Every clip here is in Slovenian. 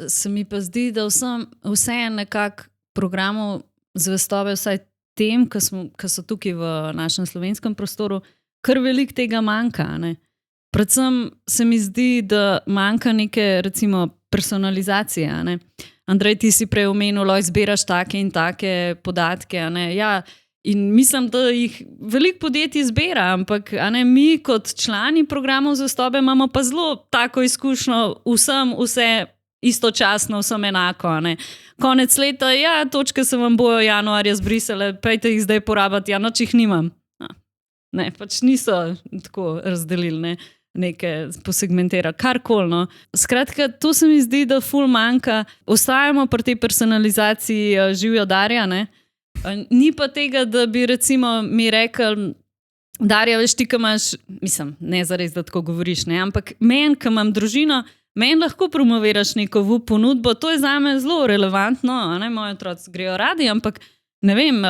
Se mi pa zdi, da vse nekako programov zvestobe, vsaj tem, ki so tukaj v našem slovenskem prostoru, kar veliko tega manjka. Ne? Predvsem se mi zdi, da manjka neke, recimo, personalizacije. Ne? Andrej, ti si prej omenil, da zbiraš take in take podatke. Ja, in mislim, da jih veliko podjetij zbira, ampak mi kot člani programov zvestobe imamo pa zelo tako izkušnjo, vse istočasno, vsem enako. Konec leta, ja, točke se vam bojo januarja zbrisale, pejte jih zdaj porabiti, ja, noč jih nimam. Ne, pač niso tako razdelili, nekaj posegmentirali, karkoli. No. Skratka, to se mi zdi, da ful manjka. Ostajamo pri tej personalizaciji Živjo Darja, ne. Ni pa tega, da bi recimo mi rekli, Darja, veš ti, ki imaš, mislim, ne zares, da tako govoriš, ne, ampak meni, ki imam družino, meni lahko promoviraš neko ponudbo, to je zame zelo relevantno, moji otroci grejo radi, ampak ne vem,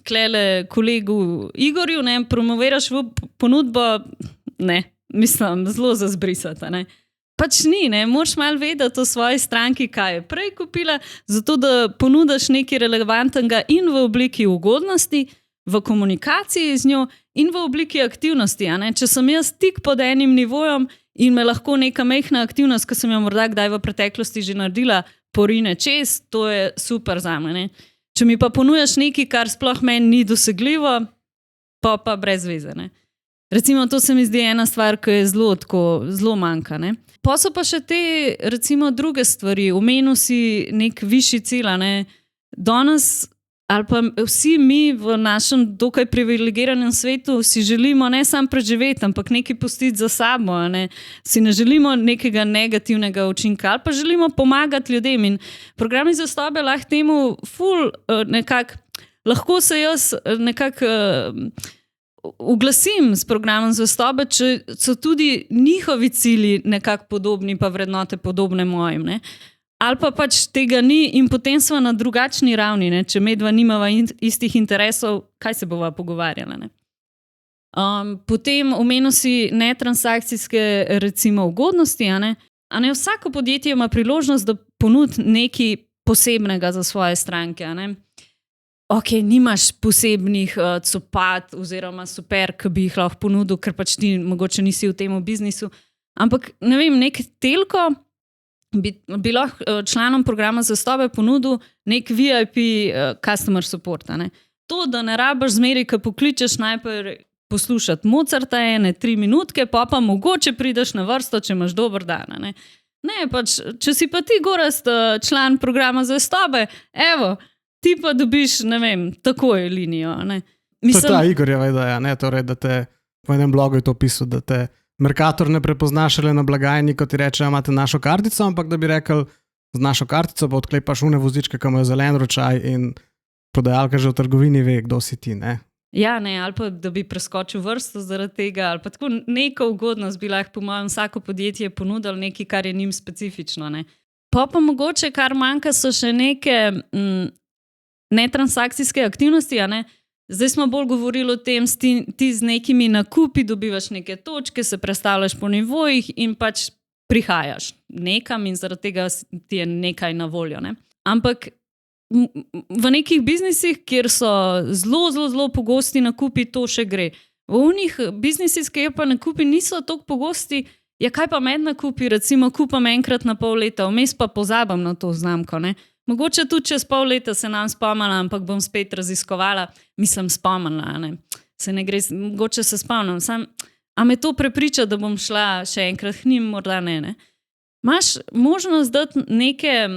klele kolegu Igorju, ne, promoviraš ponudbo, ne, mislim, zelo za zbrisati, ne. Pač ni, ne, moraš malo vedeti o svoji stranki, kaj je prej kupila, zato da ponudaš nekaj relevantnega in v obliki ugodnosti, v komunikaciji z njo in v obliki aktivnosti. Če sem jaz tik pod enim nivojem in me lahko neka majhna aktivnost, ki sem jo morda kdaj v preteklosti že naredila, porine čez, to je super zame. Ne. Če mi pa ponujaš nekaj, kar sploh meni ni dosegljivo, pa brez veze. Ne. Recimo, to se mi zdi ena stvar, ki je zelo manjka. Ne. Pa so pa še te, recimo, druge stvari. Omenil si nek višji cilj. Danes, ali pa vsi mi v našem dokaj privilegiranem svetu si želimo ne samo preživeti, ampak nekaj pustiti za sabo. Si ne želimo nekega negativnega učinka, ali pa želimo pomagati ljudem. In programi zvestobe lahko temu ful nekako, lahko se jaz nekako uglasim s programom zvestobe, če so tudi njihovi cilji nekako podobni, pa vrednote podobne mojim. Ne? Ali pa pač tega ni in potem smo na drugačni ravni. Ne? Če medva nimava istih interesov, kaj se bova pogovarjala? Ne? Potem omenil si netransakcijske, recimo, ugodnosti. Vsako podjetje ima priložnost, da ponudi nekaj posebnega za svoje stranke. Ok, nimaš posebnih copat oziroma super, ki bi jih lahko ponudil, ker pač ti mogoče nisi v tem biznisu. Ampak, ne vem, nek telko bi lahko članom programa zvestobe ponudil nek VIP customer support. To, da ne rabiš zmeri, ko pokličeš najprej poslušati Mozarta 3 minutke, pa mogoče prideš na vrsto, če imaš dober dan. Ne, pač, če si pa ti gorast član programa zvestobe, evo, ti pa dobiš, ne vem, takoj linijo. To je ta Igorjeva ideja, torej, da te po enem blogu je to pisal, da te Mercator ne prepoznaš le na blagajni, ko ti reče, imate našo kartico, ampak da bi rekel, z našo kartico pa odklepaš une vozičke, ki imajo zelen ročaj in prodajalka že v trgovini ve, kdo si ti, ne? Ja, ne, ali pa da bi preskočil vrsto zaradi tega, ali pa tako neko ugodnost bi lahko po mojem vsako podjetje ponudil nekaj, kar je njim specifično. Ne? Pa mogoče, kar manjka, so še neke netransakcijske aktivnosti, Zdaj smo bolj govorili o tem, ti z nekimi nakupi dobivaš neke točke, se prestavljaš po nivojih in pač prihajaš nekam in zaradi tega ti je nekaj na voljo. Ne? Ampak v nekih biznisih, kjer so zelo pogosti nakupi, to še gre. V unih biznisih, kjer pa nakupi niso toliko pogosti, kaj pa med nakupi, recimo kupam enkrat na pol leta, vmes pa pozabam na to znamko, ne? Mogoče tudi čez pol leta se nam spomnila, ampak bom spet raziskovala. Mislim, spomnila, ne. Se ne gre, mogoče se spomnim. A me to prepriča, da bom šla še enkrat k njim, morda ne. Imaš možnost dati neke,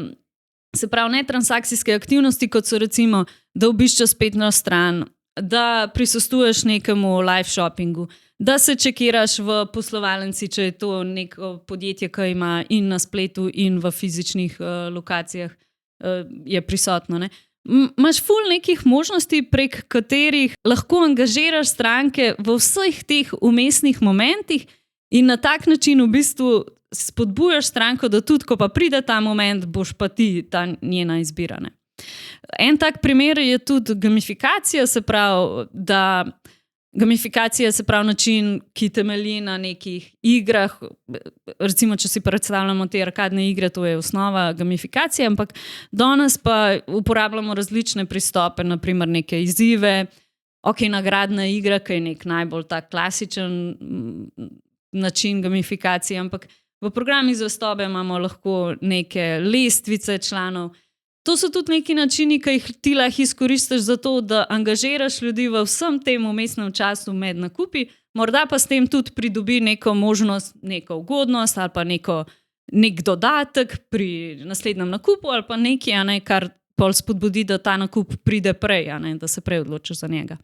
se pravi, netransakcijske aktivnosti, kot so recimo, da obiščeš spletno stran, da prisostuješ nekemu live shoppingu, da se čekiraš v poslovalnici, če je to neko podjetje, ki ima in na spletu in v fizičnih lokacijah je prisotno. Ne? Imaš ful nekih možnosti, prek katerih lahko angažiraš stranke v vseh teh vmesnih momentih in na tak način v bistvu spodbujaš stranko, da tudi, ko pa pride ta moment, boš pa ti ta njena izbira. Ne? En tak primer je tudi gamifikacija, se pravi, da Gamifikacija se pravi način, ki temelji na nekih igrah. Recimo, če si predstavljamo te arkadne igre, to je osnova gamifikacije, ampak danes pa uporabljamo različne pristope, naprimer neke izzive, nagradna igra, ki je nek najbolj tak klasičen način gamifikacije, ampak v programih zvestobe imamo lahko neke lestvice članov. To so tudi neki načini, ki jih ti lahko izkoristiš za to, da angažiraš ljudi v vsem tem vmesnem času med nakupi, morda pa s tem tudi pridobi neko možnost, neko ugodnost ali pa nek dodatek pri naslednjem nakupu ali pa nekaj, kar pol spodbudi, da ta nakup pride prej, da se prej odločiš za njega.